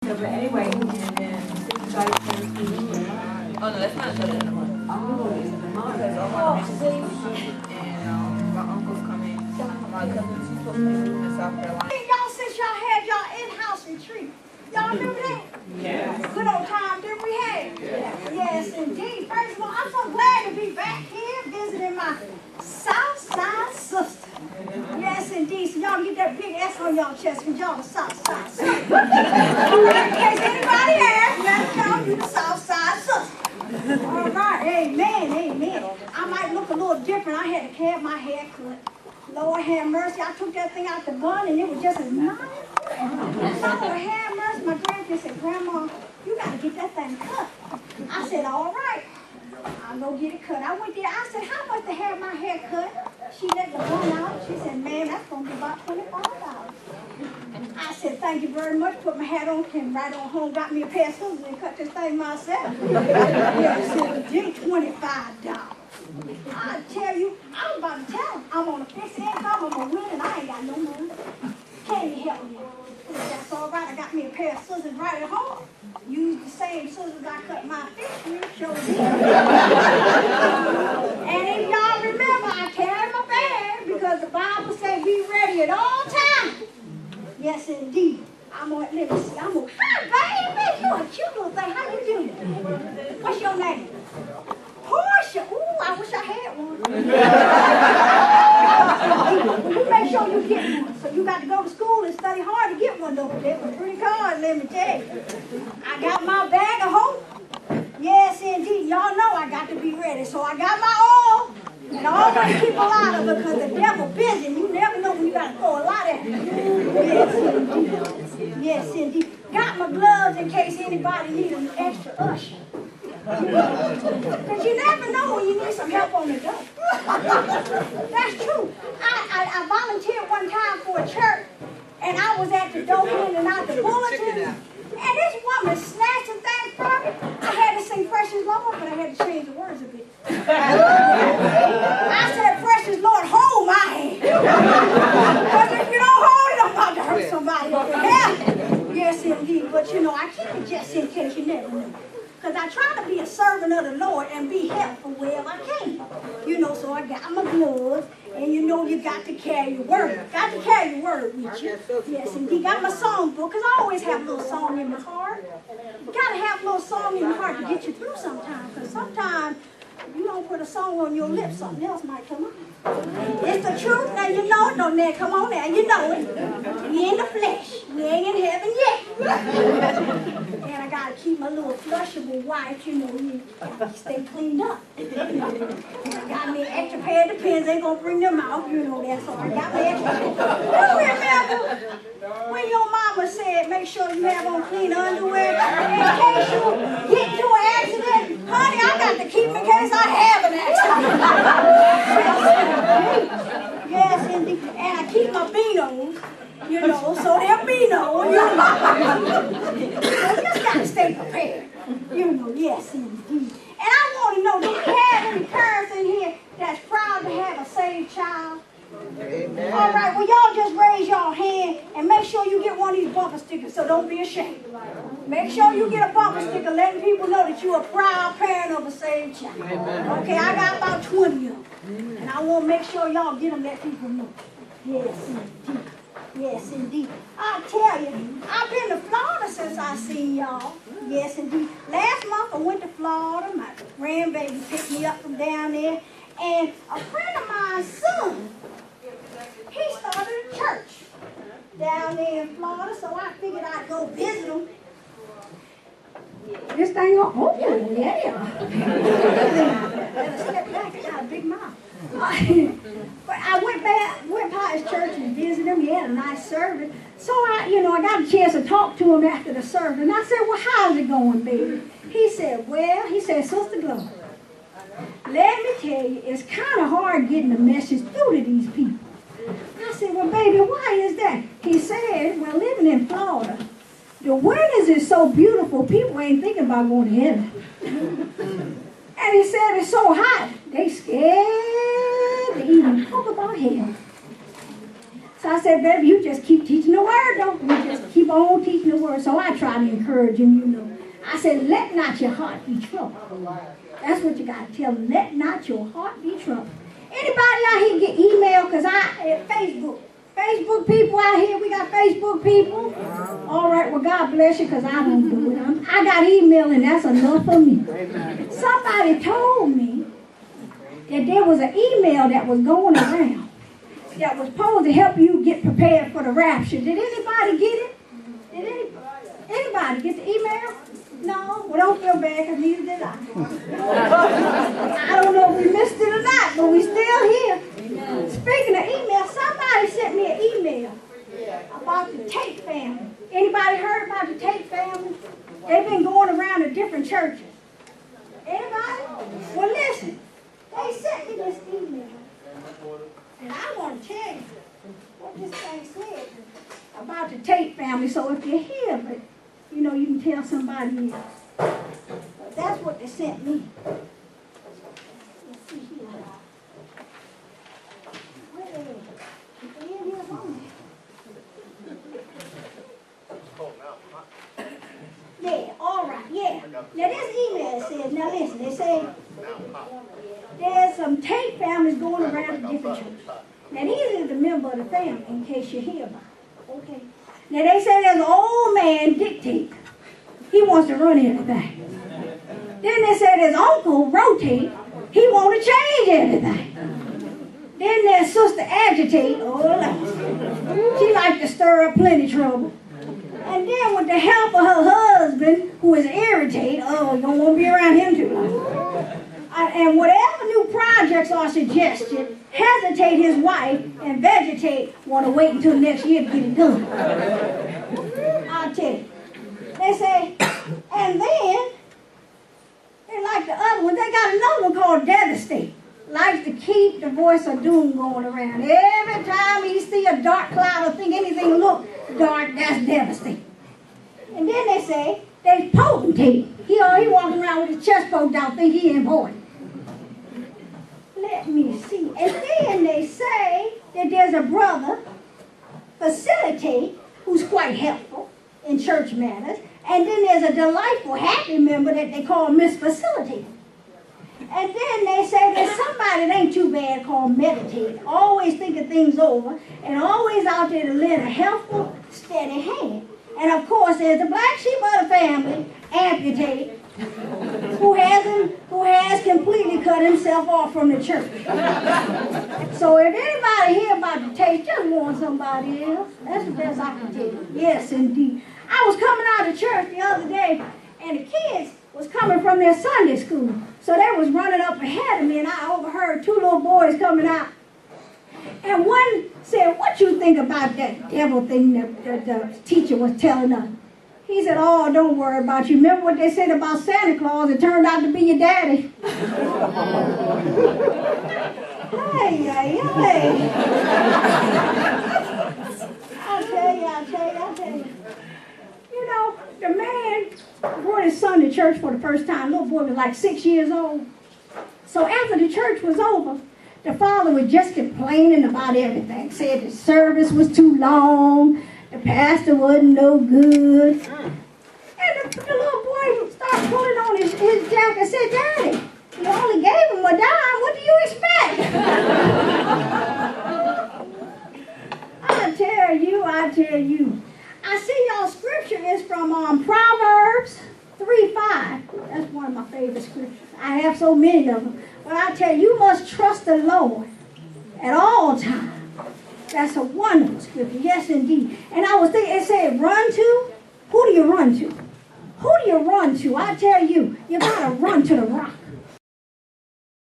So, but anyway, and then Sistah Oh no, that's not until the end of the month. oh, it's the month. Because I want to make this weekend, and my uncle's coming. My cousin, she's supposed to be moving to South Carolina. Y'all, since y'all had y'all in-house retreat, y'all remember that? Yes. Good old time that we had. Yes, indeed. First of all, I'm so glad to be back here visiting my South Side sister. Yes, indeed. So y'all get that big S on y'all chest because y'all the South Side sister. All right, in case anybody asks, let them know you the South Side sister. All right, amen, amen. I might look a little different. I had to have my hair cut. Lord have mercy. I took that thing out the bun and it was just as nice. Lord have mercy. My grandkids said, Grandma, you got to get that thing cut. I said, all right. I'll go get it cut. I went there. I said, how much to have my hair cut? She let the bun out. She said, ma'am, that's going to be about $25. I said, thank you very much. Put my hat on, came right on home, got me a pair of scissors and cut this thing myself. Yes, it did $25. I tell you, I was about to tell him, I'm on a fixed income, I'm going to win, and I ain't got no money. Can you help me? That's all right. I got me a pair of scissors right at home. Used the same scissors I cut my fish with, sure did. And if y'all remember, I carry my bag because the Bible says be ready at all times. Yes, indeed. Let me see, hi, baby, you a cute little thing. How you doing? What's your name? Portia. Ooh, I wish I had one. You make sure you get one. So you got to go to school and study hard to get one, though. They're pretty hard, let me tell you. I got my bag of hope. Yes, indeed. Y'all know I got to be ready. So I got my oil. And I always keep a lot of it because the devil busy. And you never know when you got to throw a lot at it. Yes, indeed. Yes, indeed. Got my gloves in case anybody needs an extra usher. Because you never know when you need some help on the go. That's true. I volunteered one time for a church, and I was at the door handing out the bulletins, and this woman snatching things from me. I had to sing Precious Lord, but I had to change the words a bit. I said, Precious Lord, hold my hand. Because if you don't hold it, I'm about to hurt somebody. Yeah. Yes, indeed. But you know, I keep it just in case you never know. Because I try to be a servant of the Lord and be helpful wherever I can. You know, so I got my gloves, and you know you got to carry your word. Got to carry your word with you. Yes, indeed. Got my song book, because I always have a little song in my heart. You got to have a little song in your heart to get you through sometimes. Because sometimes you don't put a song on your lips, something else might come up. It's the truth. Now you know it, don't there? Come on now, you know it. We in the flesh. We ain't in heaven yet. And I gotta keep my little flushable wife, you know, you stay cleaned up. I got me an extra pair of depends, ain't gonna bring them out, you know that, so I got me extra. You remember when your mama said, make sure you have on clean underwear in case you get into an accident? Honey, I got to keep them in case I have an accident. Yes, indeed. And I keep my beanos, you know, so they're beanos. You know. So you just got to stay prepared. You know, yes, indeed. And I want to know, do we have any parents in here that's proud to have a saved child? Amen. All right, well, y'all just raise your hand and make sure you get one of these bumper stickers, so don't be ashamed. Make sure you get a bumper sticker letting people know that you're a proud parent of a saved child. Amen. Okay, I got about 20 of them. And I want to make sure y'all get them, let people know. Yes, indeed. Yes, indeed. I tell you, I've been to Florida since I seen y'all. Yes, indeed. Last month I went to Florida. My grandbaby picked me up from down there. And a friend of mine's son, he started a church down there in Florida, so I figured I'd go visit him. This thing, oh yeah. Better step back, I got a big mouth. But I went by his church and visited him. He had a nice service. So I got a chance to talk to him after the service. And I said, well, how's it going, baby? He said, Sister Gloria, let me tell you, it's kind of hard getting the message through to these people. I said, well, baby, why is that? He said, well, living in Florida, the winters is so beautiful, people ain't thinking about going to heaven. And he said, it's so hot, they scared to even talk about hell. So I said, baby, you just keep teaching the word, though. You just keep on teaching the word. So I try to encourage him, you know. I said, let not your heart be troubled. That's what you got to tell them. Let not your heart be troubled. Anybody out here get email? Because Facebook people out here, we got Facebook people. All right, well, God bless you, because I don't do it. I got email, and that's enough for me. Somebody told me that there was an email that was going around that was supposed to help you get prepared for the rapture. Did anybody get it? Did anybody get the email? No? Well, don't feel bad, because neither did I. I don't know if we missed it or not, but we still here. Speaking of email, somebody sent me an email about the Tate family. Anybody heard about the Tate family? They've been going around to different churches. Anybody? Well, listen. They sent me this email. And I want to tell you what this thing said about the Tate family. So if you're here, but you know, you can tell somebody else. But that's what they sent me. Let's see here. Where are they? They in here somewhere. Yeah, all right, yeah. Now this email says, now listen, they say there's some Tate families going around to different churches. Now these are the member of the family, in case you hear about it. Okay. Now they say there's an old man dictate. He wants to run everything. Then they say there's uncle rotate. He wants to change everything. Then there's sister agitate. Oh Lord. She likes to stir up plenty trouble. And then with the help of her husband, who is irritated, oh, you don't want to be around him too long. And whatever new projects are suggested, hesitate his wife, and vegetate, want to wait until next year to get it done. I'll tell you. They say, and then, they like the other one, they got another one called devastate. Likes to keep the voice of doom going around. Every time he see a dark cloud or think anything look dark, that's devastating. And then they say, there's potentate. He walking around with his chest poked out, think he important. Let me see. And then they say that there's a brother, facilitate, who's quite helpful in church matters. And then there's a delightful, happy member that they call Miss Facilitate. And then they say there's somebody that ain't too bad called meditate, always thinking things over, and always out there to lend a helpful, steady hand. And of course, there's the black sheep of the family, amputate, who has completely cut himself off from the church. So if anybody here about to taste, just warn somebody else. That's the best I can tell you. Yes, indeed. I was coming out of church the other day, and the kids was coming from their Sunday school. So they was running up ahead of me, and I overheard two little boys coming out. And one said, what you think about that devil thing that the teacher was telling us? He said, oh, don't worry about you. Remember what they said about Santa Claus? It turned out to be your daddy. Hey. I'll tell you. You know, the man brought his son to church for the first time. Little boy was like 6 years old. So after the church was over, the father was just complaining about everything. Said the service was too long, the pastor wasn't no good. And the little boy started pulling on his jacket and said, Daddy, you only gave him a dime. What do you expect? I tell you. I see y'all scripture is from Proverbs 3:5. That's one of my favorite scriptures. I have so many of them. But I tell you, you must trust the Lord at all times. That's a wonderful scripture. Yes, indeed. And I was thinking, it said, run to? Who do you run to? Who do you run to? I tell you, you got to run to the rock.